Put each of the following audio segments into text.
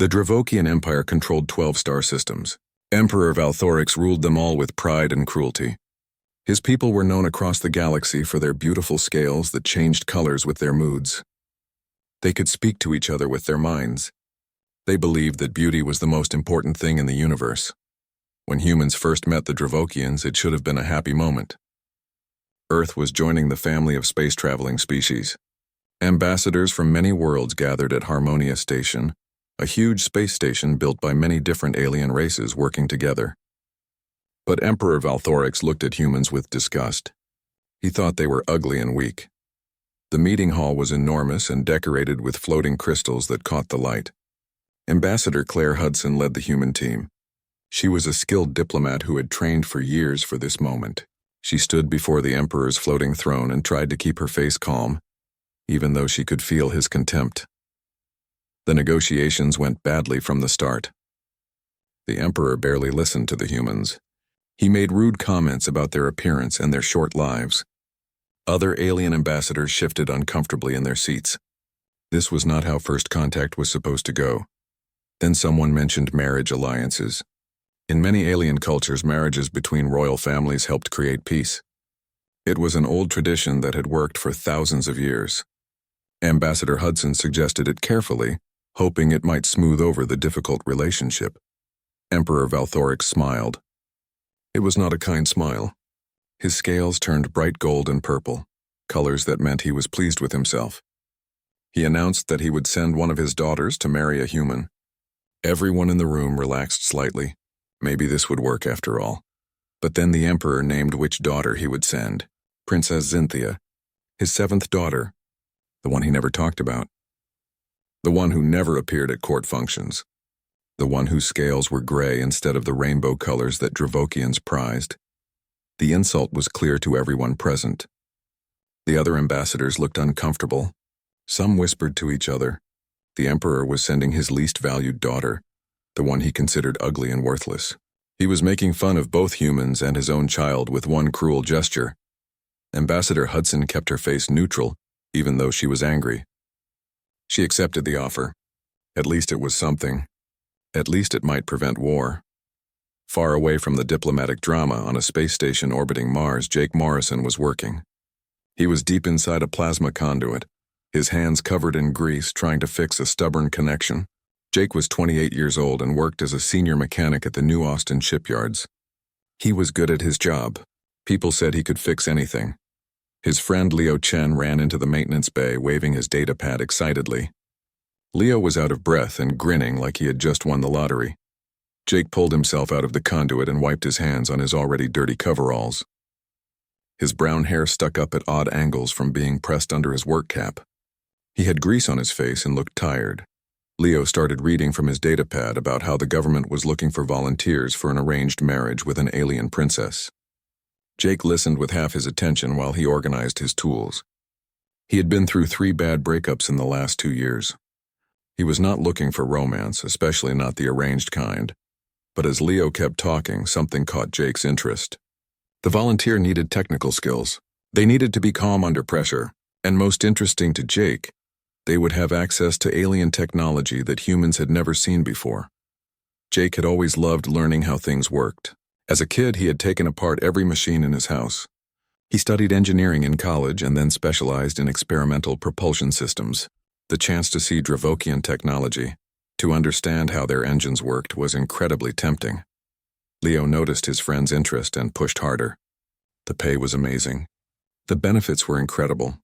The Dravokian Empire controlled 12 star systems. Emperor Valthorix ruled them all with pride and cruelty. His people were known across the galaxy for their beautiful scales that changed colors with their moods. They could speak to each other with their minds. They believed that beauty was the most important thing in the universe. When humans first met the Dravokians, it should have been a happy moment. Earth was joining the family of space-traveling species. Ambassadors from many worlds gathered at Harmonia Station, a huge space station built by many different alien races working together. But Emperor Valthorix looked at humans with disgust. He thought they were ugly and weak. The meeting hall was enormous and decorated with floating crystals that caught the light. Ambassador Claire Hudson led the human team. She was a skilled diplomat who had trained for years for this moment. She stood before the Emperor's floating throne and tried to keep her face calm, even though she could feel his contempt. The negotiations went badly from the start. The Emperor barely listened to the humans. He made rude comments about their appearance and their short lives. Other alien ambassadors shifted uncomfortably in their seats. This was not how first contact was supposed to go. Then someone mentioned marriage alliances. In many alien cultures, marriages between royal families helped create peace. It was an old tradition that had worked for thousands of years. Ambassador Hudson suggested it carefully, hoping it might smooth over the difficult relationship. Emperor Valthorix smiled. It was not a kind smile. His scales turned bright gold and purple, colors that meant he was pleased with himself. He announced that he would send one of his daughters to marry a human. Everyone in the room relaxed slightly. Maybe this would work after all. But then the Emperor named which daughter he would send. Princess Xynthia, his 7th daughter, the one he never talked about. The one who never appeared at court functions. The one whose scales were gray instead of the rainbow colors that Dravokians prized. The insult was clear to everyone present. The other ambassadors looked uncomfortable. Some whispered to each other. The Emperor was sending his least valued daughter, the one he considered ugly and worthless. He was making fun of both humans and his own child with one cruel gesture. Ambassador Hudson kept her face neutral, even though she was angry. She accepted the offer. At least it was something. At least it might prevent war. Far away from the diplomatic drama on a space station orbiting Mars, Jake Morrison was working. He was deep inside a plasma conduit, his hands covered in grease trying to fix a stubborn connection. Jake was 28 years old and worked as a senior mechanic at the New Austin shipyards. He was good at his job. People said he could fix anything. His friend Leo Chen ran into the maintenance bay, waving his data pad excitedly. Leo was out of breath and grinning like he had just won the lottery. Jake pulled himself out of the conduit and wiped his hands on his already dirty coveralls. His brown hair stuck up at odd angles from being pressed under his work cap. He had grease on his face and looked tired. Leo started reading from his data pad about how the government was looking for volunteers for an arranged marriage with an alien princess. Jake listened with half his attention while he organized his tools. He had been through 3 bad breakups in the last 2 years. He was not looking for romance, especially not the arranged kind. But as Leo kept talking, something caught Jake's interest. The volunteer needed technical skills. They needed to be calm under pressure, and most interesting to Jake, they would have access to alien technology that humans had never seen before. Jake had always loved learning how things worked. As a kid, he had taken apart every machine in his house. He studied engineering in college and then specialized in experimental propulsion systems. The chance to see Dravokian technology, to understand how their engines worked, was incredibly tempting. Leo noticed his friend's interest and pushed harder. The pay was amazing. The benefits were incredible.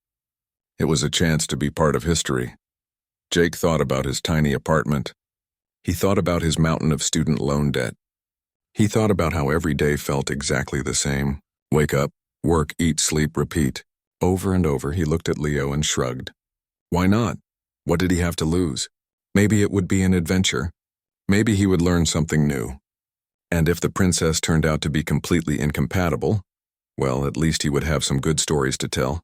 It was a chance to be part of history. Jake thought about his tiny apartment. He thought about his mountain of student loan debt. He thought about how every day felt exactly the same. Wake up, work, eat, sleep, repeat. Over and over, he looked at Leo and shrugged. Why not? What did he have to lose? Maybe it would be an adventure. Maybe he would learn something new. And if the princess turned out to be completely incompatible, well, at least he would have some good stories to tell.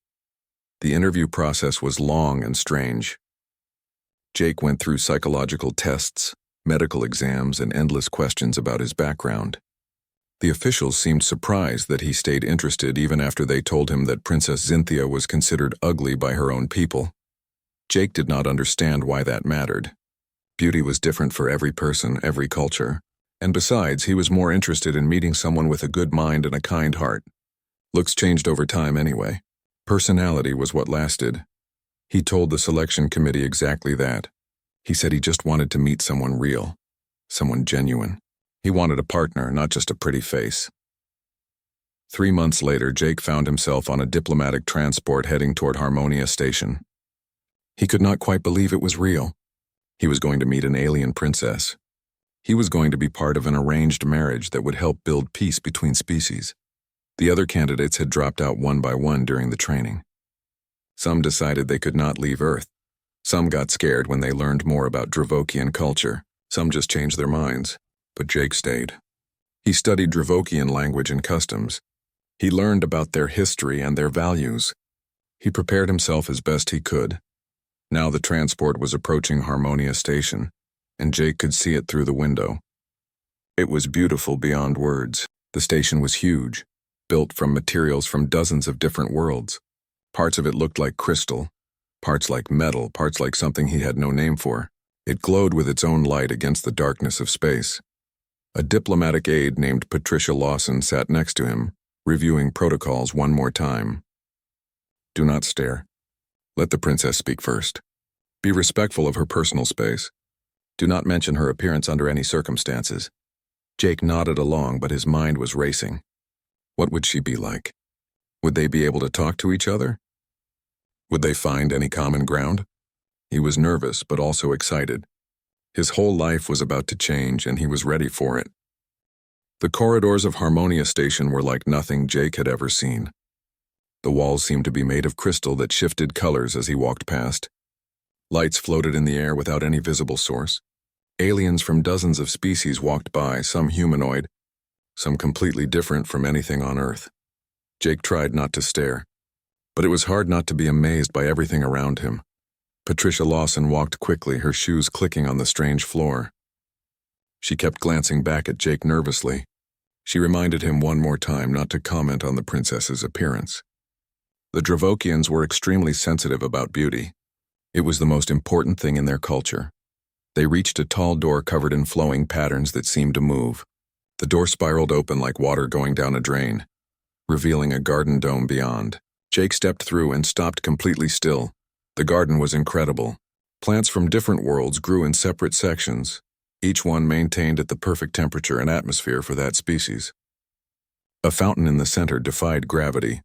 The interview process was long and strange. Jake went through psychological tests, medical exams, and endless questions about his background. The officials seemed surprised that he stayed interested even after they told him that Princess Xynthia was considered ugly by her own people. Jake did not understand why that mattered. Beauty was different for every person, every culture. And besides, he was more interested in meeting someone with a good mind and a kind heart. Looks changed over time anyway. Personality was what lasted. He told the selection committee exactly that. He said he just wanted to meet someone real, someone genuine. He wanted a partner, not just a pretty face. 3 months later, Jake found himself on a diplomatic transport heading toward Harmonia Station. He could not quite believe it was real. He was going to meet an alien princess. He was going to be part of an arranged marriage that would help build peace between species. The other candidates had dropped out one by one during the training. Some decided they could not leave Earth. Some got scared when they learned more about Dravokian culture. Some just changed their minds. But Jake stayed. He studied Dravokian language and customs. He learned about their history and their values. He prepared himself as best he could. Now the transport was approaching Harmonia Station, and Jake could see it through the window. It was beautiful beyond words. The station was huge, built from materials from dozens of different worlds. Parts of it looked like crystal, parts like metal, parts like something he had no name for. It glowed with its own light against the darkness of space. A diplomatic aide named Patricia Lawson sat next to him, reviewing protocols one more time. Do not stare. Let the princess speak first. Be respectful of her personal space. Do not mention her appearance under any circumstances. Jake nodded along, but his mind was racing. What would she be like? Would they be able to talk to each other? Would they find any common ground? He was nervous, but also excited. His whole life was about to change, and he was ready for it. The corridors of Harmonia Station were like nothing Jake had ever seen. The walls seemed to be made of crystal that shifted colors as he walked past. Lights floated in the air without any visible source. Aliens from dozens of species walked by, some humanoid, some completely different from anything on Earth. Jake tried not to stare, but it was hard not to be amazed by everything around him. Patricia Lawson walked quickly, her shoes clicking on the strange floor. She kept glancing back at Jake nervously. She reminded him one more time not to comment on the princess's appearance. The Dravokians were extremely sensitive about beauty. It was the most important thing in their culture. They reached a tall door covered in flowing patterns that seemed to move. The door spiraled open like water going down a drain, revealing a garden dome beyond. Jake stepped through and stopped completely still. The garden was incredible. Plants from different worlds grew in separate sections, each one maintained at the perfect temperature and atmosphere for that species. A fountain in the center defied gravity,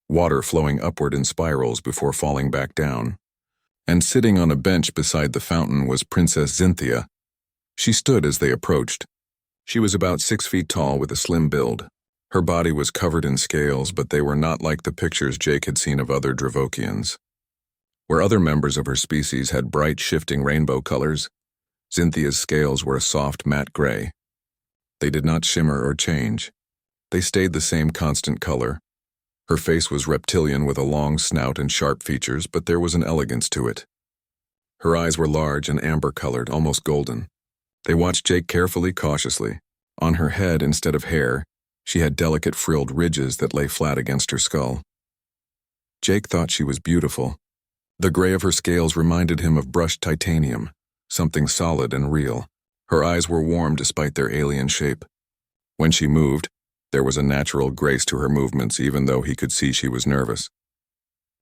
water flowing upward in spirals before falling back down. And sitting on a bench beside the fountain was Princess Xynthia. She stood as they approached. She was about 6 feet tall with a slim build. Her body was covered in scales, but they were not like the pictures Jake had seen of other Dravokians. Where other members of her species had bright, shifting rainbow colors, Xynthia's scales were a soft, matte gray. They did not shimmer or change. They stayed the same constant color. Her face was reptilian with a long snout and sharp features, but there was an elegance to it. Her eyes were large and amber-colored, almost golden. They watched Jake carefully, cautiously. On her head, instead of hair, she had delicate frilled ridges that lay flat against her skull. Jake thought she was beautiful. The gray of her scales reminded him of brushed titanium, something solid and real. Her eyes were warm despite their alien shape. When she moved, there was a natural grace to her movements, even though he could see she was nervous.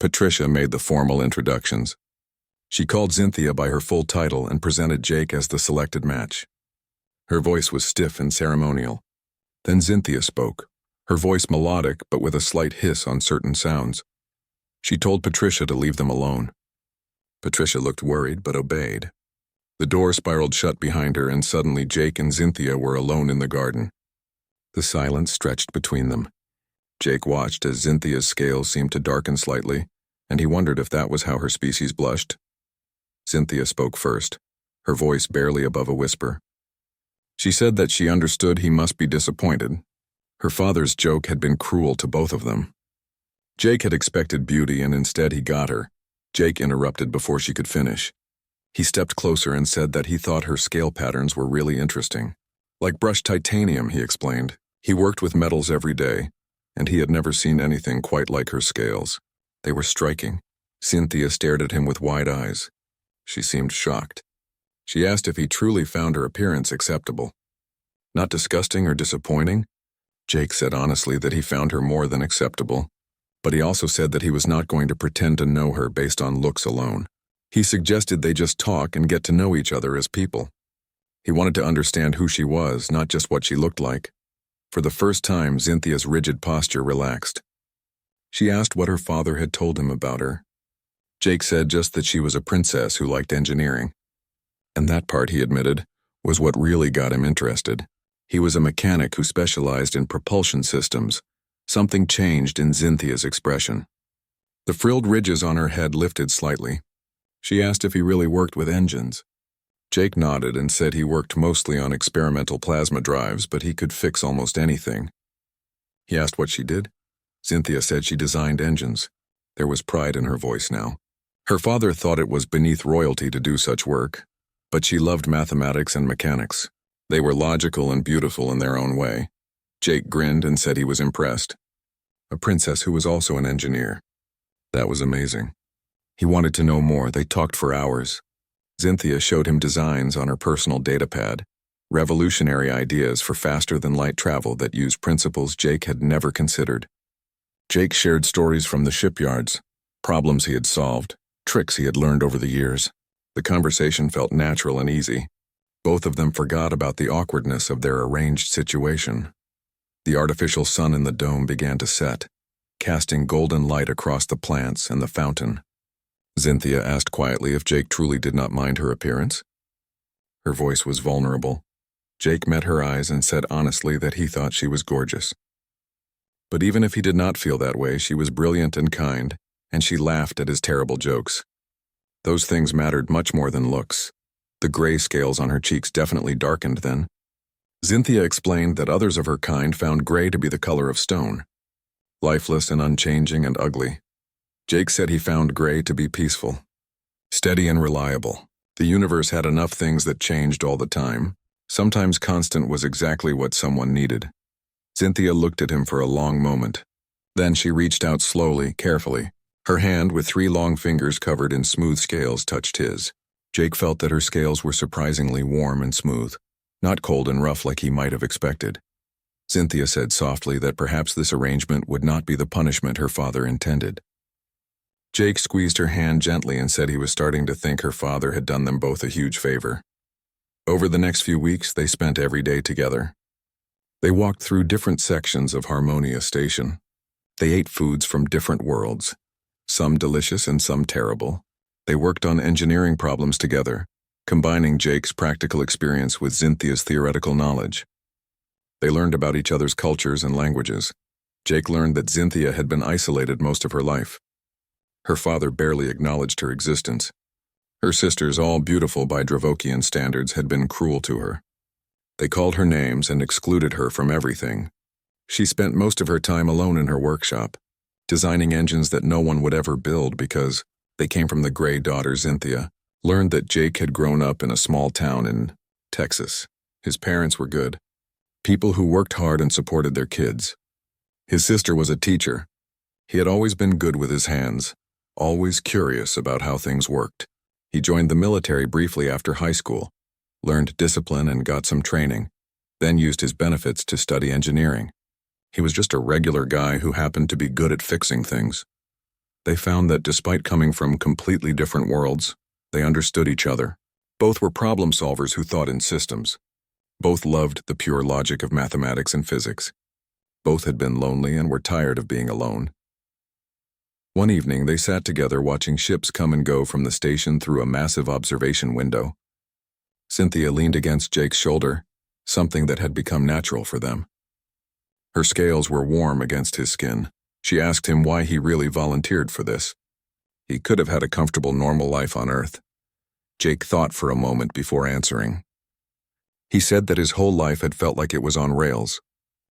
Patricia made the formal introductions. She called Xynthia by her full title and presented Jake as the selected match. Her voice was stiff and ceremonial. Then Xynthia spoke, her voice melodic but with a slight hiss on certain sounds. She told Patricia to leave them alone. Patricia looked worried but obeyed. The door spiraled shut behind her, and suddenly Jake and Xynthia were alone in the garden. The silence stretched between them. Jake watched as Xynthia's scales seemed to darken slightly, and he wondered if that was how her species blushed. Xynthia spoke first, her voice barely above a whisper. She said that she understood he must be disappointed. Her father's joke had been cruel to both of them. Jake had expected beauty, and instead he got her. Jake interrupted before she could finish. He stepped closer and said that he thought her scale patterns were really interesting. Like brushed titanium, he explained. He worked with metals every day, and he had never seen anything quite like her scales. They were striking. Xynthia stared at him with wide eyes. She seemed shocked. She asked if he truly found her appearance acceptable. Not disgusting or disappointing? Jake said honestly that he found her more than acceptable, but he also said that he was not going to pretend to know her based on looks alone. He suggested they just talk and get to know each other as people. He wanted to understand who she was, not just what she looked like. For the first time, Cynthia's rigid posture relaxed. She asked what her father had told him about her. Jake said just that she was a princess who liked engineering. And that part, he admitted, was what really got him interested. He was a mechanic who specialized in propulsion systems. Something changed in Cynthia's expression. The frilled ridges on her head lifted slightly. She asked if he really worked with engines. Jake nodded and said he worked mostly on experimental plasma drives, but he could fix almost anything. He asked what she did. Cynthia said she designed engines. There was pride in her voice now. Her father thought it was beneath royalty to do such work, but she loved mathematics and mechanics. They were logical and beautiful in their own way. Jake grinned and said he was impressed. A princess who was also an engineer. That was amazing. He wanted to know more. They talked for hours. Cynthia showed him designs on her personal datapad, revolutionary ideas for faster-than-light travel that used principles Jake had never considered. Jake shared stories from the shipyards, problems he had solved, tricks he had learned over the years. The conversation felt natural and easy. Both of them forgot about the awkwardness of their arranged situation. The artificial sun in the dome began to set, casting golden light across the plants and the fountain. Cynthia asked quietly if Jake truly did not mind her appearance. Her voice was vulnerable. Jake met her eyes and said honestly that he thought she was gorgeous. But even if he did not feel that way, she was brilliant and kind, and she laughed at his terrible jokes. Those things mattered much more than looks. The gray scales on her cheeks definitely darkened then. Cynthia explained that others of her kind found gray to be the color of stone, lifeless and unchanging and ugly. Jake said he found gray to be peaceful, steady and reliable. The universe had enough things that changed all the time. Sometimes constant was exactly what someone needed. Cynthia looked at him for a long moment. Then she reached out slowly, carefully. Her hand, with 3 long fingers covered in smooth scales, touched his. Jake felt that her scales were surprisingly warm and smooth, not cold and rough like he might have expected. Cynthia said softly that perhaps this arrangement would not be the punishment her father intended. Jake squeezed her hand gently and said he was starting to think her father had done them both a huge favor. Over the next few weeks, they spent every day together. They walked through different sections of Harmonia Station. They ate foods from different worlds, some delicious and some terrible. They worked on engineering problems together, combining Jake's practical experience with Cynthia's theoretical knowledge. They learned about each other's cultures and languages. Jake learned that Cynthia had been isolated most of her life. Her father barely acknowledged her existence. Her sisters, all beautiful by Dravokian standards, had been cruel to her. They called her names and excluded her from everything. She spent most of her time alone in her workshop, designing engines that no one would ever build because they came from the gray daughter Cynthia. Learned that Jake had grown up in a small town in Texas. His parents were good, people who worked hard and supported their kids. His sister was a teacher. He had always been good with his hands, always curious about how things worked. He joined the military briefly after high school, learned discipline and got some training, then used his benefits to study engineering. He was just a regular guy who happened to be good at fixing things. They found that despite coming from completely different worlds, they understood each other. Both were problem solvers who thought in systems. Both loved the pure logic of mathematics and physics. Both had been lonely and were tired of being alone. One evening, they sat together watching ships come and go from the station through a massive observation window. Cynthia leaned against Jake's shoulder, something that had become natural for them. Her scales were warm against his skin. She asked him why he really volunteered for this. He could have had a comfortable, normal life on Earth. Jake thought for a moment before answering. He said that his whole life had felt like it was on rails.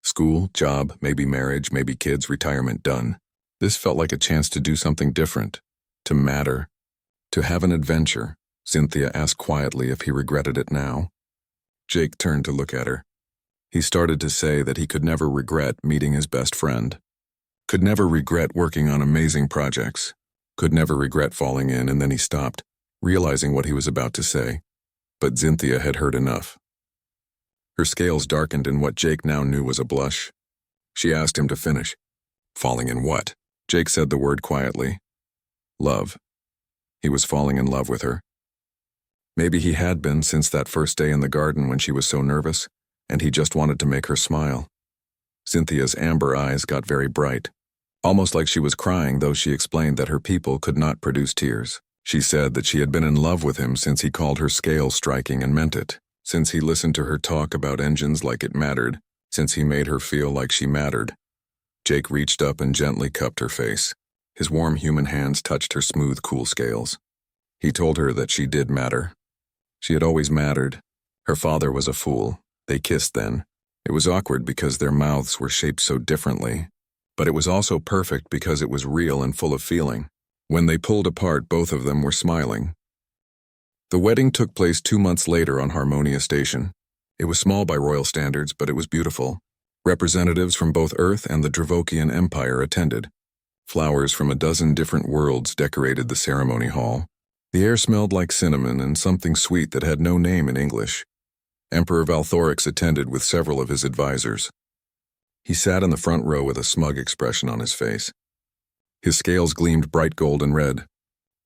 School, job, maybe marriage, maybe kids, retirement, done. This felt like a chance to do something different, to matter, to have an adventure. Cynthia asked quietly if he regretted it now. Jake turned to look at her. He started to say that he could never regret meeting his best friend, could never regret working on amazing projects, could never regret falling in, and then he stopped, realizing what he was about to say. But Cynthia had heard enough. Her scales darkened in what Jake now knew was a blush. She asked him to finish. Falling in what? Jake said the word quietly. Love. He was falling in love with her. Maybe he had been since that first day in the garden when she was so nervous, and he just wanted to make her smile. Cynthia's amber eyes got very bright, almost like she was crying, though she explained that her people could not produce tears. She said that she had been in love with him since he called her scale striking and meant it, since he listened to her talk about engines like it mattered, since he made her feel like she mattered. Jake reached up and gently cupped her face. His warm human hands touched her smooth, cool scales. He told her that she did matter. She had always mattered. Her father was a fool. They kissed then. It was awkward because their mouths were shaped so differently, but it was also perfect because it was real and full of feeling. When they pulled apart, both of them were smiling. The wedding took place 2 months later on Harmonia Station. It was small by royal standards, but it was beautiful. Representatives from both Earth and the Dravokian Empire attended. Flowers from a dozen different worlds decorated the ceremony hall. The air smelled like cinnamon and something sweet that had no name in English. Emperor Valthorix attended with several of his advisors. He sat in the front row with a smug expression on his face. His scales gleamed bright gold and red.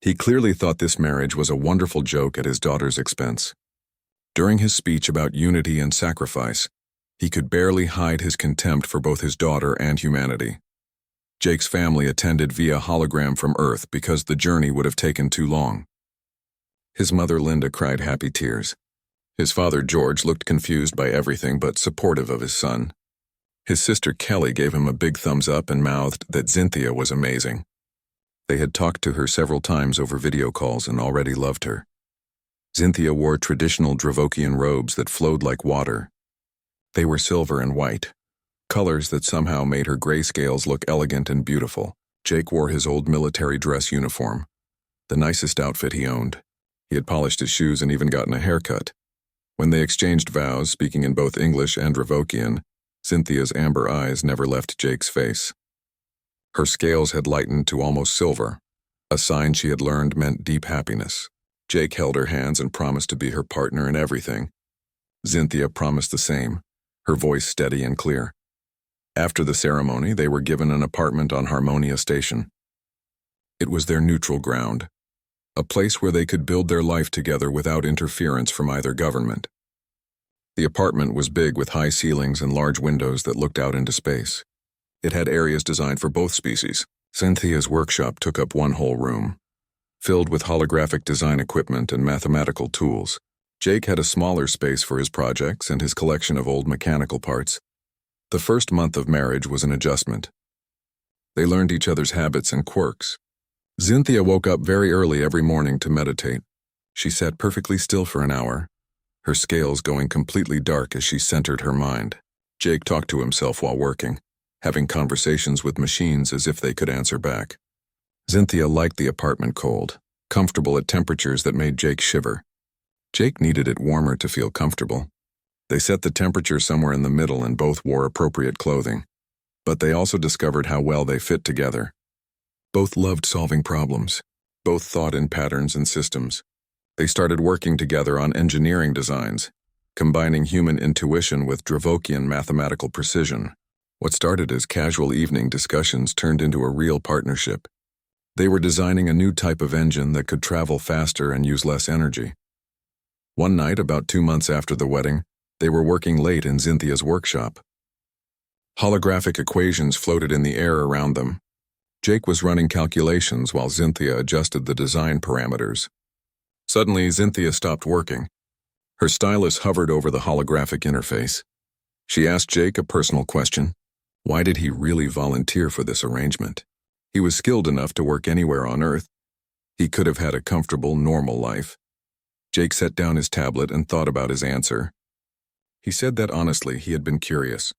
He clearly thought this marriage was a wonderful joke at his daughter's expense. During his speech about unity and sacrifice, he could barely hide his contempt for both his daughter and humanity. Jake's family attended via hologram from Earth because the journey would have taken too long. His mother Linda cried happy tears. His father George looked confused by everything but supportive of his son. His sister Kelly gave him a big thumbs up and mouthed that Cynthia was amazing. They had talked to her several times over video calls and already loved her. Cynthia wore traditional Dravokian robes that flowed like water. They were silver and white, colors that somehow made her gray scales look elegant and beautiful. Jake wore his old military dress uniform, the nicest outfit he owned. He had polished his shoes and even gotten a haircut. When they exchanged vows, speaking in both English and Dravokian, Cynthia's amber eyes never left Jake's face. Her scales had lightened to almost silver, a sign she had learned meant deep happiness. Jake held her hands and promised to be her partner in everything. Cynthia promised the same, her voice steady and clear. After the ceremony, they were given an apartment on Harmonia Station. It was their neutral ground, a place where they could build their life together without interference from either government. The apartment was big with high ceilings and large windows that looked out into space. It had areas designed for both species. Cynthia's workshop took up one whole room, filled with holographic design equipment and mathematical tools. Jake had a smaller space for his projects and his collection of old mechanical parts. The first month of marriage was an adjustment. They learned each other's habits and quirks. Cynthia woke up very early every morning to meditate. She sat perfectly still for an hour, her scales going completely dark as she centered her mind. Jake talked to himself while working, having conversations with machines as if they could answer back. Cynthia liked the apartment cold, comfortable at temperatures that made Jake shiver. Jake needed it warmer to feel comfortable. They set the temperature somewhere in the middle and both wore appropriate clothing. But they also discovered how well they fit together. Both loved solving problems. Both thought in patterns and systems. They started working together on engineering designs, combining human intuition with Dravokian mathematical precision. What started as casual evening discussions turned into a real partnership. They were designing a new type of engine that could travel faster and use less energy. One night, about 2 months after the wedding, they were working late in Cynthia's workshop. Holographic equations floated in the air around them. Jake was running calculations while Cynthia adjusted the design parameters. Suddenly, Cynthia stopped working. Her stylus hovered over the holographic interface. She asked Jake a personal question. Why did he really volunteer for this arrangement? He was skilled enough to work anywhere on Earth. He could have had a comfortable, normal life. Jake set down his tablet and thought about his answer. He said that honestly he had been curious.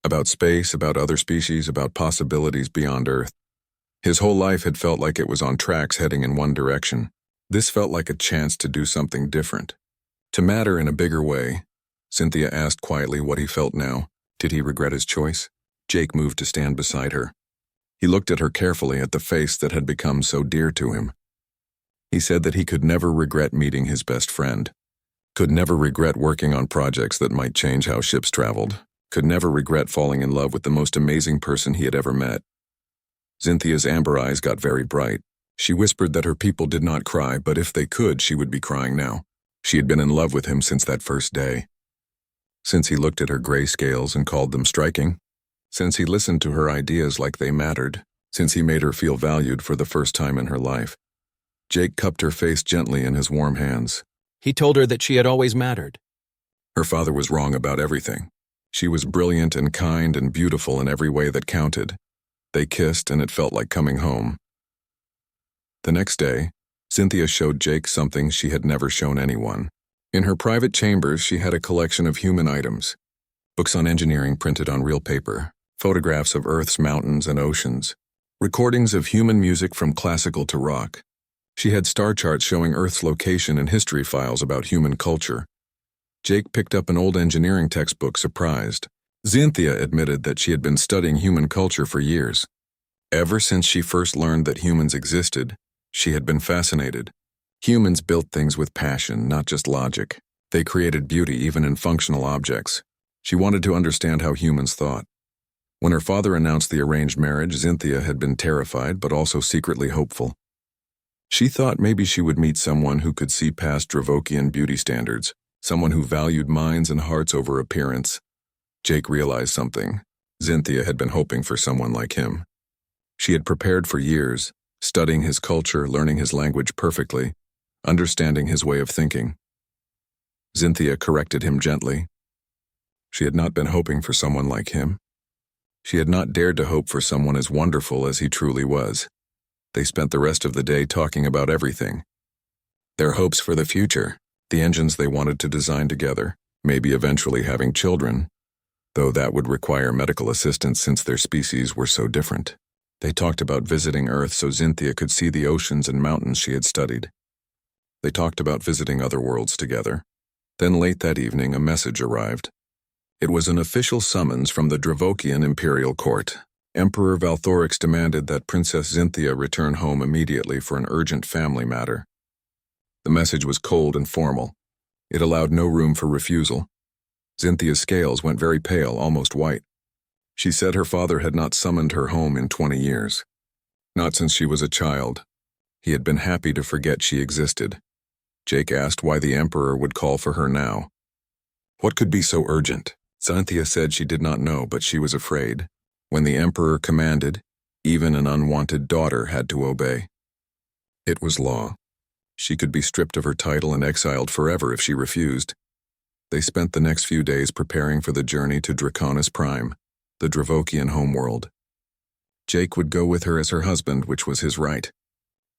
About space, about other species, about possibilities beyond Earth. His whole life had felt like it was on tracks heading in one direction. This felt like a chance to do something different. To matter in a bigger way. Cynthia asked quietly what he felt now. Did he regret his choice? Jake moved to stand beside her. He looked at her carefully at the face that had become so dear to him. He said that he could never regret meeting his best friend. Could never regret working on projects that might change how ships traveled. Could never regret falling in love with the most amazing person he had ever met. Cynthia's amber eyes got very bright. She whispered that her people did not cry, but if they could, she would be crying now. She had been in love with him since that first day. Since he looked at her gray scales and called them striking. Since he listened to her ideas like they mattered. Since he made her feel valued for the first time in her life. Jake cupped her face gently in his warm hands. He told her that she had always mattered. Her father was wrong about everything. She was brilliant and kind and beautiful in every way that counted. They kissed and it felt like coming home. The next day, Cynthia showed Jake something she had never shown anyone. In her private chambers, she had a collection of human items. Books on engineering printed on real paper, photographs of Earth's mountains and oceans, recordings of human music from classical to rock. She had star charts showing Earth's location and history files about human culture. Jake picked up an old engineering textbook, surprised. Cynthia admitted that she had been studying human culture for years. Ever since she first learned that humans existed, she had been fascinated. Humans built things with passion, not just logic. They created beauty even in functional objects. She wanted to understand how humans thought. When her father announced the arranged marriage, Cynthia had been terrified but also secretly hopeful. She thought maybe she would meet someone who could see past Dravokian beauty standards, someone who valued minds and hearts over appearance. Jake realized something. Cynthia had been hoping for someone like him. She had prepared for years, studying his culture, learning his language perfectly, understanding his way of thinking. Cynthia corrected him gently. She had not been hoping for someone like him. She had not dared to hope for someone as wonderful as he truly was. They spent the rest of the day talking about everything. Their hopes for the future, the engines they wanted to design together, maybe eventually having children, though that would require medical assistance since their species were so different. They talked about visiting Earth so Cynthia could see the oceans and mountains she had studied. They talked about visiting other worlds together. Then late that evening, a message arrived. It was an official summons from the Dravokian Imperial Court. Emperor Valthorix demanded that Princess Cynthia return home immediately for an urgent family matter. The message was cold and formal. It allowed no room for refusal. Cynthia's scales went very pale, almost white. She said her father had not summoned her home in 20 years. Not since she was a child. He had been happy to forget she existed. Jake asked why the Emperor would call for her now. What could be so urgent? Cynthia said she did not know, but she was afraid. When the Emperor commanded, even an unwanted daughter had to obey. It was law. She could be stripped of her title and exiled forever if she refused. They spent the next few days preparing for the journey to Draconis Prime, the Dravokian homeworld. Jake would go with her as her husband, which was his right.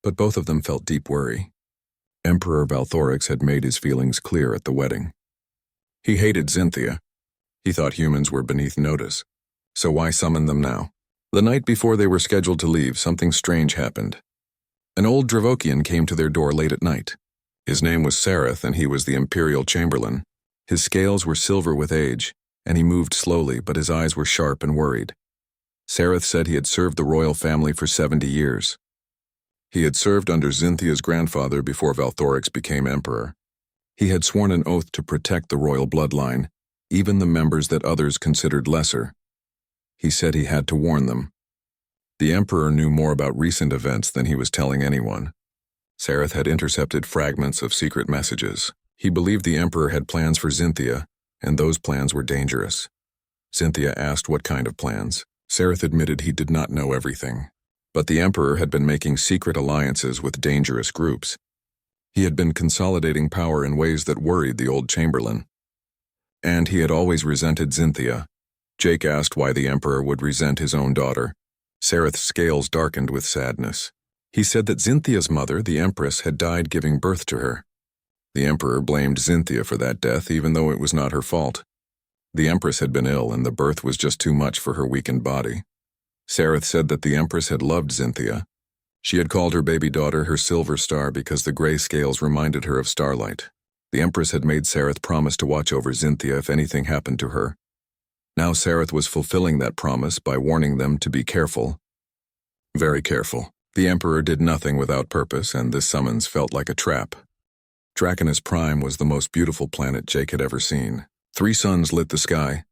But both of them felt deep worry. Emperor Valthorix had made his feelings clear at the wedding. He hated Cynthia. He thought humans were beneath notice. So why summon them now? The night before they were scheduled to leave, something strange happened. An old Dravokian came to their door late at night. His name was Sareth, and he was the Imperial Chamberlain. His scales were silver with age, and he moved slowly, but his eyes were sharp and worried. Sareth said he had served the royal family for 70 years. He had served under Cynthia's grandfather before Valthorix became emperor. He had sworn an oath to protect the royal bloodline, even the members that others considered lesser. He said he had to warn them. The emperor knew more about recent events than he was telling anyone. Sareth had intercepted fragments of secret messages. He believed the emperor had plans for Cynthia, and those plans were dangerous. Cynthia asked what kind of plans. Sareth admitted he did not know everything. But the emperor had been making secret alliances with dangerous groups. He had been consolidating power in ways that worried the old chamberlain. And he had always resented Cynthia. Jake asked why the emperor would resent his own daughter. Sareth's scales darkened with sadness. He said that Cynthia's mother, the empress, had died giving birth to her. The emperor blamed Cynthia for that death, even though it was not her fault. The empress had been ill, and the birth was just too much for her weakened body. Sareth said that the empress had loved Cynthia. She had called her baby daughter her silver star because the gray scales reminded her of starlight. The empress had made Sareth promise to watch over Cynthia if anything happened to her. Now Sareth was fulfilling that promise by warning them to be careful. Very careful. The emperor did nothing without purpose, and this summons felt like a trap. Draconis Prime was the most beautiful planet Jake had ever seen. 3 suns lit the sky,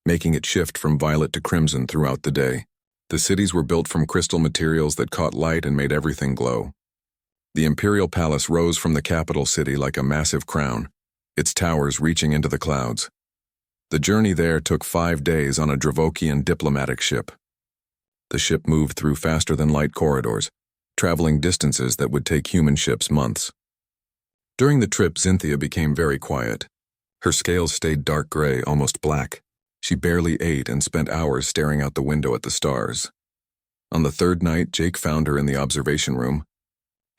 making it shift from violet to crimson throughout the day. The cities were built from crystal materials that caught light and made everything glow. The Imperial Palace rose from the capital city like a massive crown, its towers reaching into the clouds. The journey there took 5 days on a Dravokian diplomatic ship. The ship moved through faster-than-light corridors, traveling distances that would take human ships months. During the trip, Xynthia became very quiet. Her scales stayed dark gray, almost black. She barely ate and spent hours staring out the window at the stars. On the 3rd night, Jake found her in the observation room.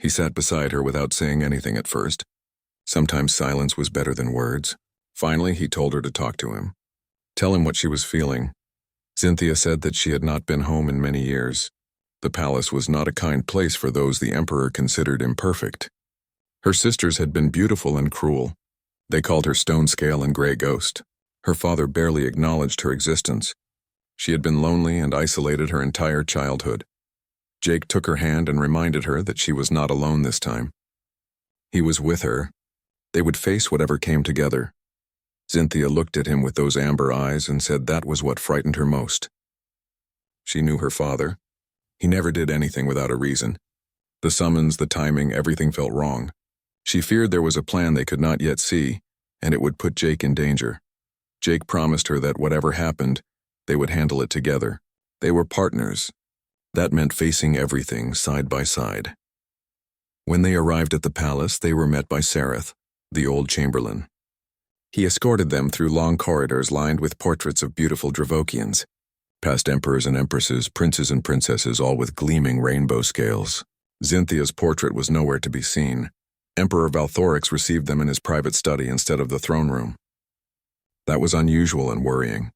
He sat beside her without saying anything at first. Sometimes silence was better than words. Finally, he told her to talk to him. Tell him what she was feeling. Xynthia said that she had not been home in many years. The palace was not a kind place for those the Emperor considered imperfect. Her sisters had been beautiful and cruel. They called her Stone Scale and Grey Ghost. Her father barely acknowledged her existence. She had been lonely and isolated her entire childhood. Jake took her hand and reminded her that she was not alone this time. He was with her. They would face whatever came together. Xynthia looked at him with those amber eyes and said that was what frightened her most. She knew her father. He never did anything without a reason. The summons, the timing, everything felt wrong. She feared there was a plan they could not yet see, and it would put Jake in danger. Jake promised her that whatever happened, they would handle it together. They were partners. That meant facing everything side by side. When they arrived at the palace, they were met by Sareth, the old chamberlain. He escorted them through long corridors lined with portraits of beautiful Dravokians, past emperors and empresses, princes and princesses, all with gleaming rainbow scales. Xynthia's portrait was nowhere to be seen. Emperor Valthorix received them in his private study instead of the throne room. That was unusual and worrying.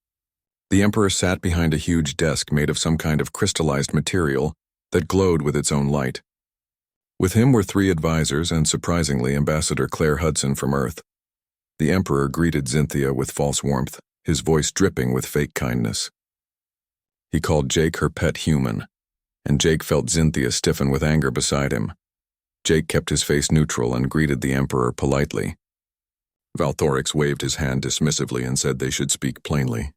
The emperor sat behind a huge desk made of some kind of crystallized material that glowed with its own light. With him were 3 advisors and, surprisingly, Ambassador Claire Hudson from Earth. The emperor greeted Xynthia with false warmth, his voice dripping with fake kindness. He called Jake her pet human, and Jake felt Xynthia stiffen with anger beside him. Jake kept his face neutral and greeted the emperor politely. Valthorix waved his hand dismissively and said they should speak plainly.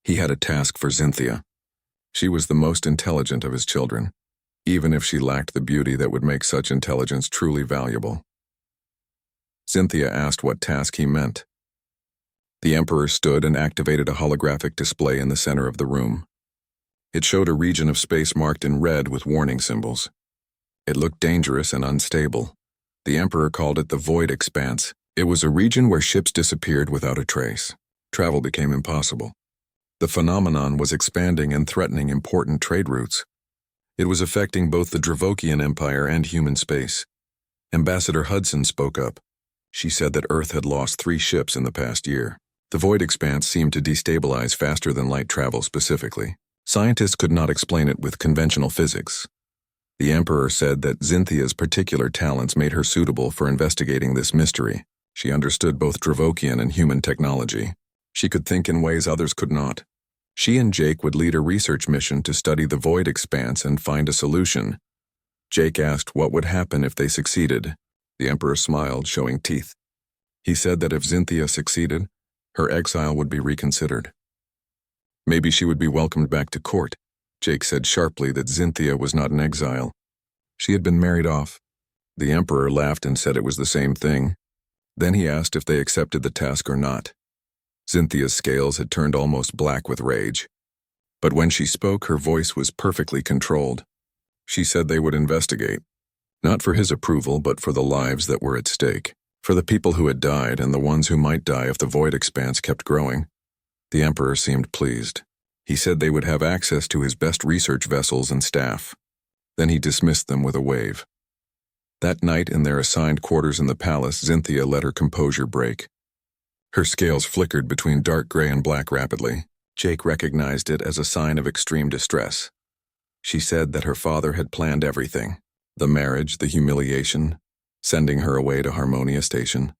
He had a task for Xynthia. She was the most intelligent of his children, even if she lacked the beauty that would make such intelligence truly valuable. Xynthia asked what task he meant. The emperor stood and activated a holographic display in the center of the room. It showed a region of space marked in red with warning symbols. It looked dangerous and unstable. The emperor called it the Void Expanse. It was a region where ships disappeared without a trace. Travel became impossible. The phenomenon was expanding and threatening important trade routes. It was affecting both the Dravokian Empire and human space. Ambassador Hudson spoke up. She said that Earth had lost 3 ships in the past year. The Void Expanse seemed to destabilize faster than light travel specifically. Scientists could not explain it with conventional physics. The Emperor said that Xynthia's particular talents made her suitable for investigating this mystery. She understood both Dravokian and human technology. She could think in ways others could not. She and Jake would lead a research mission to study the Void Expanse and find a solution. Jake asked what would happen if they succeeded. The Emperor smiled, showing teeth. He said that if Xynthia succeeded, her exile would be reconsidered. Maybe she would be welcomed back to court. Jake said sharply that Xynthia was not in exile. She had been married off. The Emperor laughed and said it was the same thing. Then he asked if they accepted the task or not. Xynthia's scales had turned almost black with rage. But when she spoke, her voice was perfectly controlled. She said they would investigate, not for his approval, but for the lives that were at stake, for the people who had died and the ones who might die if the Void Expanse kept growing. The Emperor seemed pleased. He said they would have access to his best research vessels and staff. Then he dismissed them with a wave. That night, in their assigned quarters in the palace, Xynthia let her composure break. Her scales flickered between dark gray and black rapidly. Jake recognized it as a sign of extreme distress. She said that her father had planned everything. The marriage, the humiliation, sending her away to Harmonia Station.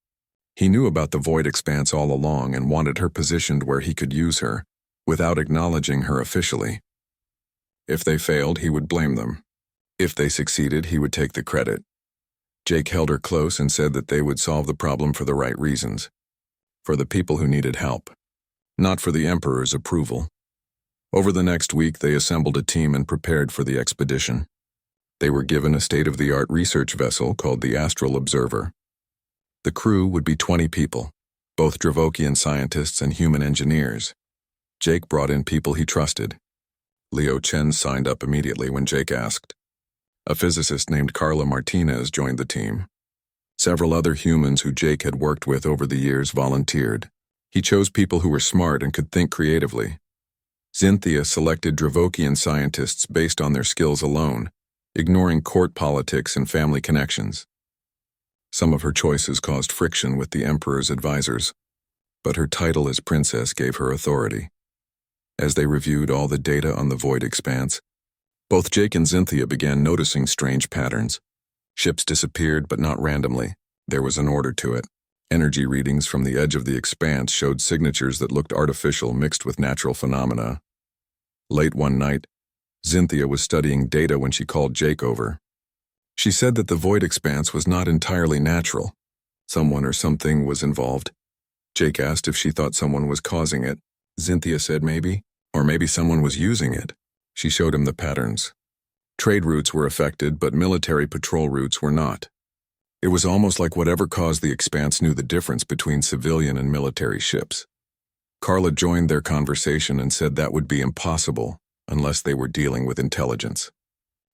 He knew about the Void Expanse all along and wanted her positioned where he could use her, without acknowledging her officially. If they failed, he would blame them. If they succeeded, he would take the credit. Jake held her close and said that they would solve the problem for the right reasons. For the people who needed help, not for the Emperor's approval. Over the next week, they assembled a team and prepared for the expedition. They were given a state-of-the-art research vessel called the Astral Observer. The crew would be 20 people, both Dravokian scientists and human engineers. Jake brought in people he trusted. Leo Chen signed up immediately when Jake asked. A physicist named Carla Martinez joined the team. Several other humans who Jake had worked with over the years volunteered. He chose people who were smart and could think creatively. Xynthia selected Dravokian scientists based on their skills alone, ignoring court politics and family connections. Some of her choices caused friction with the Emperor's advisors, but her title as princess gave her authority. As they reviewed all the data on the void expanse, both Jake and Xynthia began noticing strange patterns. Ships disappeared, but not randomly. There was an order to it. Energy readings from the edge of the expanse showed signatures that looked artificial mixed with natural phenomena. Late one night, Xynthia was studying data when she called Jake over. She said that the void expanse was not entirely natural. Someone or something was involved. Jake asked if she thought someone was causing it. Xynthia said maybe, or maybe someone was using it. She showed him the patterns. Trade routes were affected, but military patrol routes were not. It was almost like whatever caused the expanse knew the difference between civilian and military ships. Carla joined their conversation and said that would be impossible unless they were dealing with intelligence.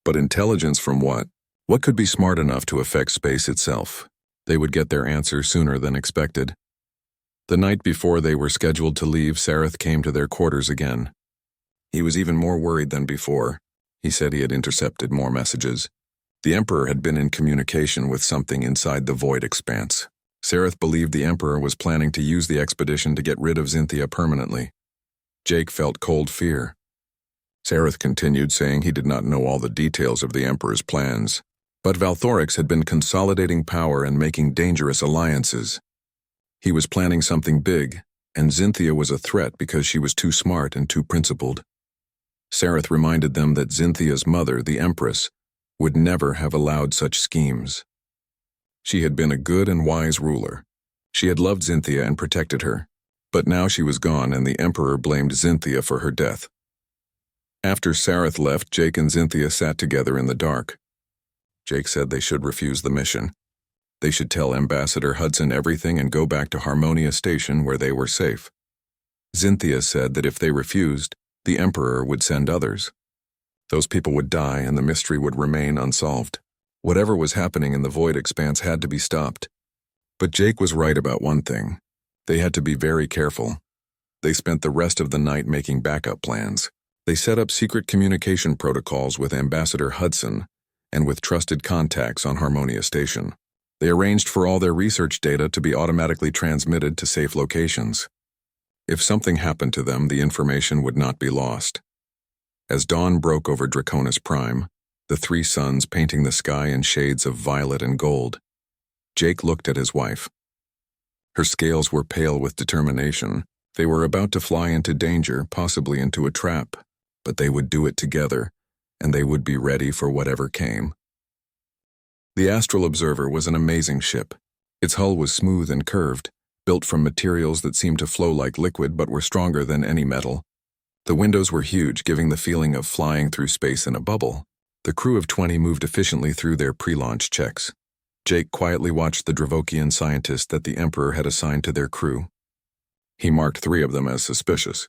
But intelligence from what? What could be smart enough to affect space itself? They would get their answer sooner than expected. The night before they were scheduled to leave, Sareth came to their quarters again. He was even more worried than before. He said he had intercepted more messages. The Emperor had been in communication with something inside the void expanse. Sareth believed the Emperor was planning to use the expedition to get rid of Xynthia permanently. Jake felt cold fear. Sareth continued, saying he did not know all the details of the Emperor's plans, but Valthorix had been consolidating power and making dangerous alliances. He was planning something big, and Xynthia was a threat because she was too smart and too principled. Sareth reminded them that Xynthia's mother, the Empress, would never have allowed such schemes. She had been a good and wise ruler. She had loved Xynthia and protected her, but now she was gone and the Emperor blamed Xynthia for her death. After Sareth left, Jake and Xynthia sat together in the dark. Jake said they should refuse the mission. They should tell Ambassador Hudson everything and go back to Harmonia Station where they were safe. Xynthia said that if they refused, the Emperor would send others. Those people would die and the mystery would remain unsolved. Whatever was happening in the void expanse had to be stopped. But Jake was right about one thing. They had to be very careful. They spent the rest of the night making backup plans. They set up secret communication protocols with Ambassador Hudson and with trusted contacts on Harmonia Station. They arranged for all their research data to be automatically transmitted to safe locations. If something happened to them, the information would not be lost. As dawn broke over Draconis Prime, the three suns painting the sky in shades of violet and gold, Jake looked at his wife. Her scales were pale with determination. They were about to fly into danger, possibly into a trap, but they would do it together, and they would be ready for whatever came. The Astral Observer was an amazing ship. Its hull was smooth and curved, built from materials that seemed to flow like liquid but were stronger than any metal. The windows were huge, giving the feeling of flying through space in a bubble. The crew of 20 moved efficiently through their pre-launch checks. Jake quietly watched the Dravokian scientists that the Emperor had assigned to their crew. He marked 3 of them as suspicious.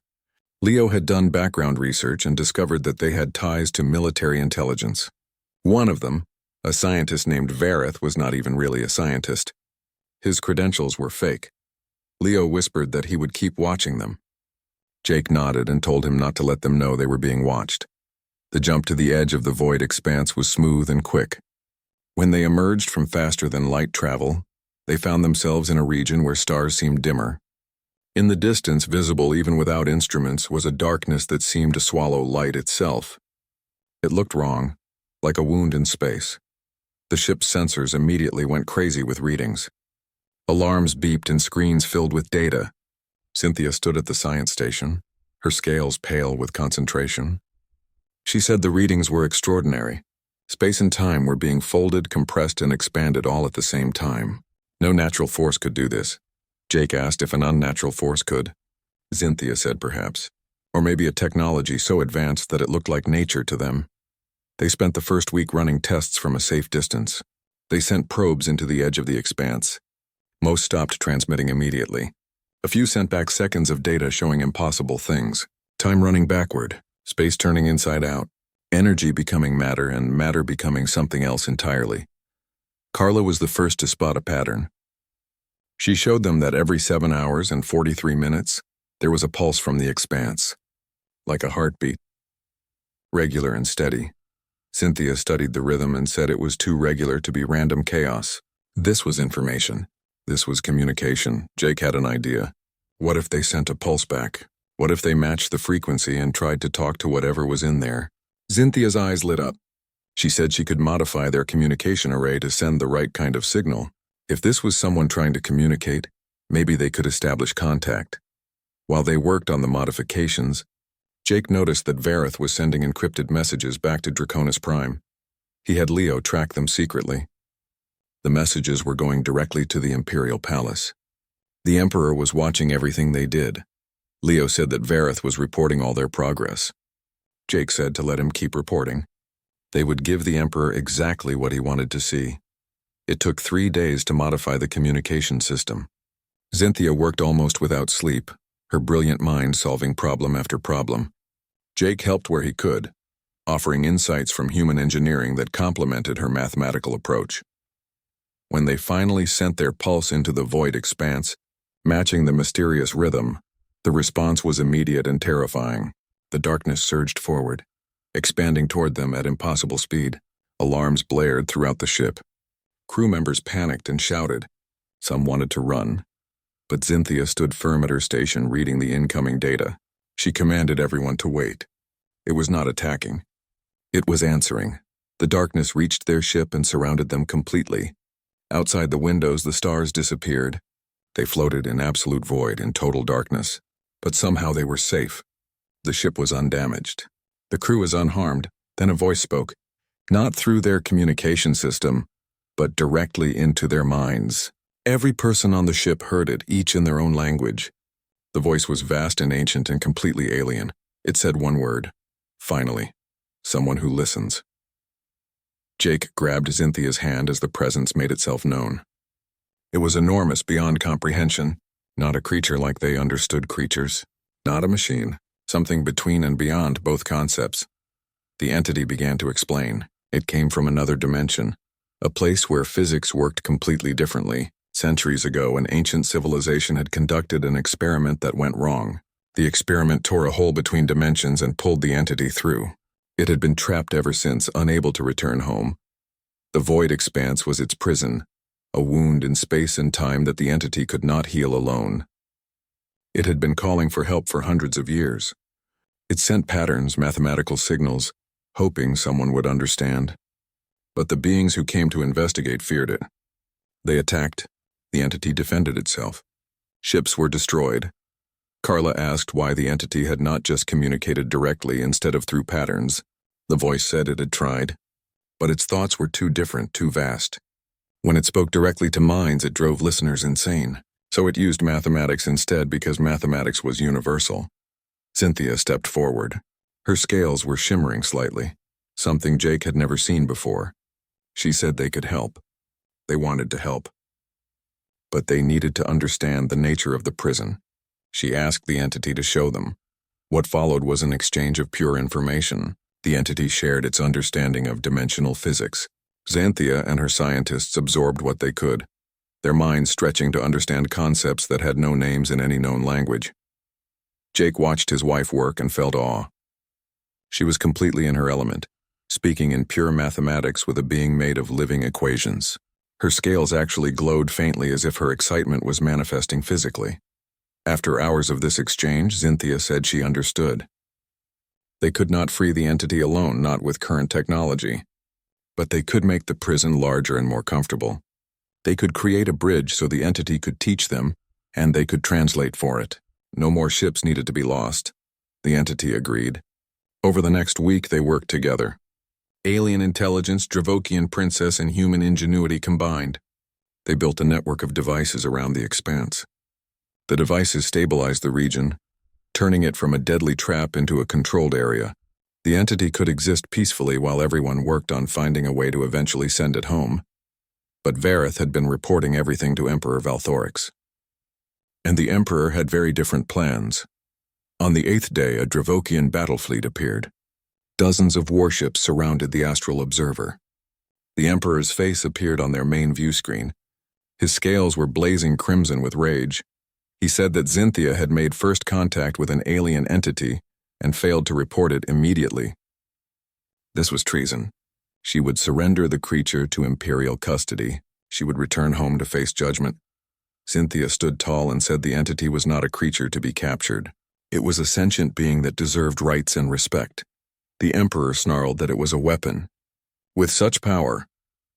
Leo had done background research and discovered that they had ties to military intelligence. One of them, a scientist named Vareth, was not even really a scientist. His credentials were fake. Leo whispered that he would keep watching them. Jake nodded and told him not to let them know they were being watched. The jump to the edge of the void expanse was smooth and quick. When they emerged from faster-than-light travel, they found themselves in a region where stars seemed dimmer. In the distance, visible even without instruments, was a darkness that seemed to swallow light itself. It looked wrong, like a wound in space. The ship's sensors immediately went crazy with readings. Alarms beeped and screens filled with data. Xynthia stood at the science station, her scales pale with concentration. She said the readings were extraordinary. Space and time were being folded, compressed, and expanded all at the same time. No natural force could do this. Jake asked if an unnatural force could. Cynthia said perhaps. Or maybe a technology so advanced that it looked like nature to them. They spent the first week running tests from a safe distance. They sent probes into the edge of the expanse. Most stopped transmitting immediately. A few sent back seconds of data showing impossible things. Time running backward, space turning inside out, energy becoming matter and matter becoming something else entirely. Carla was the first to spot a pattern. She showed them that every 7 hours and 43 minutes, there was a pulse from the expanse. Like a heartbeat. Regular and steady. Cynthia studied the rhythm and said it was too regular to be random chaos. This was information. This was communication. Jake had an idea. What if they sent a pulse back? What if they matched the frequency and tried to talk to whatever was in there? Cynthia's eyes lit up. She said she could modify their communication array to send the right kind of signal. If this was someone trying to communicate, maybe they could establish contact. While they worked on the modifications, Jake noticed that Vareth was sending encrypted messages back to Draconis Prime. He had Leo track them secretly. The messages were going directly to the Imperial Palace. The Emperor was watching everything they did. Leo said that Vareth was reporting all their progress. Jake said to let him keep reporting. They would give the Emperor exactly what he wanted to see. It took 3 days to modify the communication system. Cynthia worked almost without sleep, her brilliant mind solving problem after problem. Jake helped where he could, offering insights from human engineering that complemented her mathematical approach. When they finally sent their pulse into the void expanse, matching the mysterious rhythm, the response was immediate and terrifying. The darkness surged forward, expanding toward them at impossible speed. Alarms blared throughout the ship. Crew members panicked and shouted. Some wanted to run, but Cynthia stood firm at her station reading the incoming data. She commanded everyone to wait. It was not attacking. It was answering. The darkness reached their ship and surrounded them completely. Outside the windows, the stars disappeared. They floated in absolute void in total darkness. But somehow they were safe. The ship was undamaged. The crew was unharmed. Then a voice spoke, not through their communication system, but directly into their minds. Every person on the ship heard it, each in their own language. The voice was vast and ancient and completely alien. It said one word. Finally. Someone who listens. Jake grabbed Cynthia's hand as the presence made itself known. It was enormous beyond comprehension, not a creature like they understood creatures, not a machine, something between and beyond both concepts. The entity began to explain. It came from another dimension, a place where physics worked completely differently. Centuries ago, an ancient civilization had conducted an experiment that went wrong. The experiment tore a hole between dimensions and pulled the entity through. It had been trapped ever since, unable to return home. The void expanse was its prison, a wound in space and time that the entity could not heal alone. It had been calling for help for hundreds of years. It sent patterns, mathematical signals, hoping someone would understand. But the beings who came to investigate feared it. They attacked. The entity defended itself. Ships were destroyed. Carla asked why the entity had not just communicated directly instead of through patterns. The voice said it had tried. But its thoughts were too different, too vast. When it spoke directly to minds, it drove listeners insane. So it used mathematics instead because mathematics was universal. Cynthia stepped forward. Her scales were shimmering slightly, something Jake had never seen before. She said they could help. They wanted to help. But they needed to understand the nature of the prison. She asked the entity to show them. What followed was an exchange of pure information. The entity shared its understanding of dimensional physics. Xanthia and her scientists absorbed what they could, their minds stretching to understand concepts that had no names in any known language. Jake watched his wife work and felt awe. She was completely in her element, speaking in pure mathematics with a being made of living equations. Her scales actually glowed faintly as if her excitement was manifesting physically. After hours of this exchange, Cynthia said she understood. They could not free the entity alone, not with current technology. But they could make the prison larger and more comfortable. They could create a bridge so the entity could teach them, and they could translate for it. No more ships needed to be lost. The entity agreed. Over the next week, they worked together. Alien intelligence, Dravokian princess, and human ingenuity combined. They built a network of devices around the expanse. The devices stabilized the region, turning it from a deadly trap into a controlled area. The entity could exist peacefully while everyone worked on finding a way to eventually send it home. But Vareth had been reporting everything to Emperor Valthorix. And the Emperor had very different plans. On the 8th day, a Dravokian battle fleet appeared. Dozens of warships surrounded the astral observer. The Emperor's face appeared on their main view screen. His scales were blazing crimson with rage. He said that Xynthia had made first contact with an alien entity and failed to report it immediately. This was treason. She would surrender the creature to Imperial custody. She would return home to face judgment. Xynthia stood tall and said the entity was not a creature to be captured. It was a sentient being that deserved rights and respect. The Emperor snarled that it was a weapon. With such power,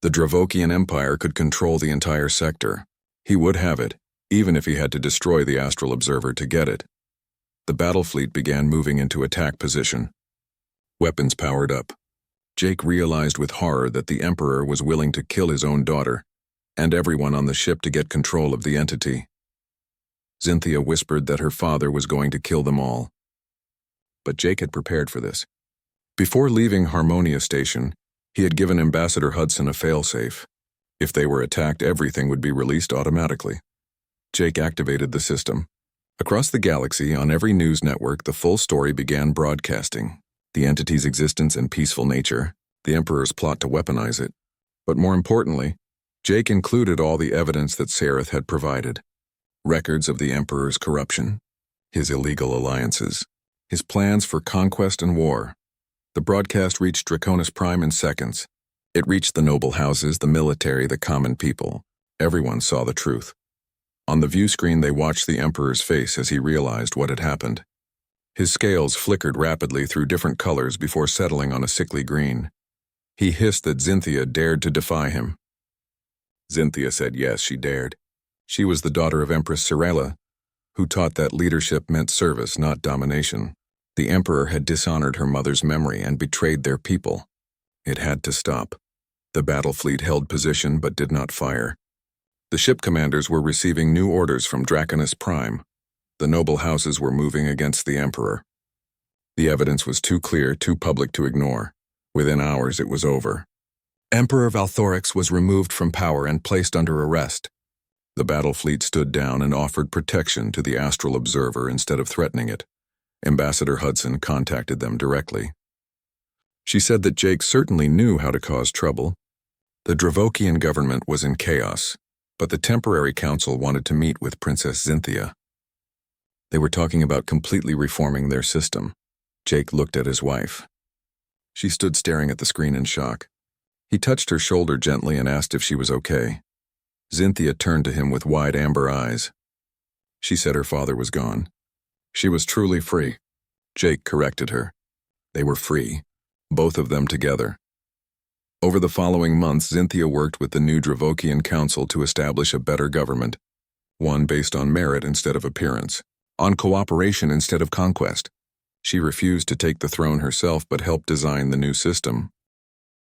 the Dravokian Empire could control the entire sector. He would have it, even if he had to destroy the astral observer to get it. The battle fleet began moving into attack position. Weapons powered up. Jake realized with horror that the Emperor was willing to kill his own daughter and everyone on the ship to get control of the entity. Xynthia whispered that her father was going to kill them all. But Jake had prepared for this. Before leaving Harmonia Station, he had given Ambassador Hudson a failsafe. If they were attacked, everything would be released automatically. Jake activated the system. Across the galaxy, on every news network, the full story began broadcasting. The entity's existence and peaceful nature, the Emperor's plot to weaponize it. But more importantly, Jake included all the evidence that Sareth had provided. Records of the Emperor's corruption, his illegal alliances, his plans for conquest and war. The broadcast reached Draconis Prime in seconds. It reached the noble houses, the military, the common people. Everyone saw the truth. On the view screen, they watched the Emperor's face as he realized what had happened. His scales flickered rapidly through different colors before settling on a sickly green. He hissed that Xynthia dared to defy him. Xynthia said yes, she dared. She was the daughter of Empress Cirella, who taught that leadership meant service, not domination. The Emperor had dishonored her mother's memory and betrayed their people. It had to stop. The battle fleet held position but did not fire. The ship commanders were receiving new orders from Draconis Prime. The noble houses were moving against the Emperor. The evidence was too clear, too public to ignore. Within hours, it was over. Emperor Valthorix was removed from power and placed under arrest. The battle fleet stood down and offered protection to the astral observer instead of threatening it. Ambassador Hudson contacted them directly. She said that Jake certainly knew how to cause trouble. The Dravokian government was in chaos, but the temporary council wanted to meet with Princess Xynthia. They were talking about completely reforming their system. Jake looked at his wife. She stood staring at the screen in shock. He touched her shoulder gently and asked if she was okay. Xynthia turned to him with wide amber eyes. She said her father was gone. She was truly free. Jake corrected her. They were free, both of them together. Over the following months, Xynthia worked with the new Dravokian Council to establish a better government, one based on merit instead of appearance, on cooperation instead of conquest. She refused to take the throne herself but helped design the new system.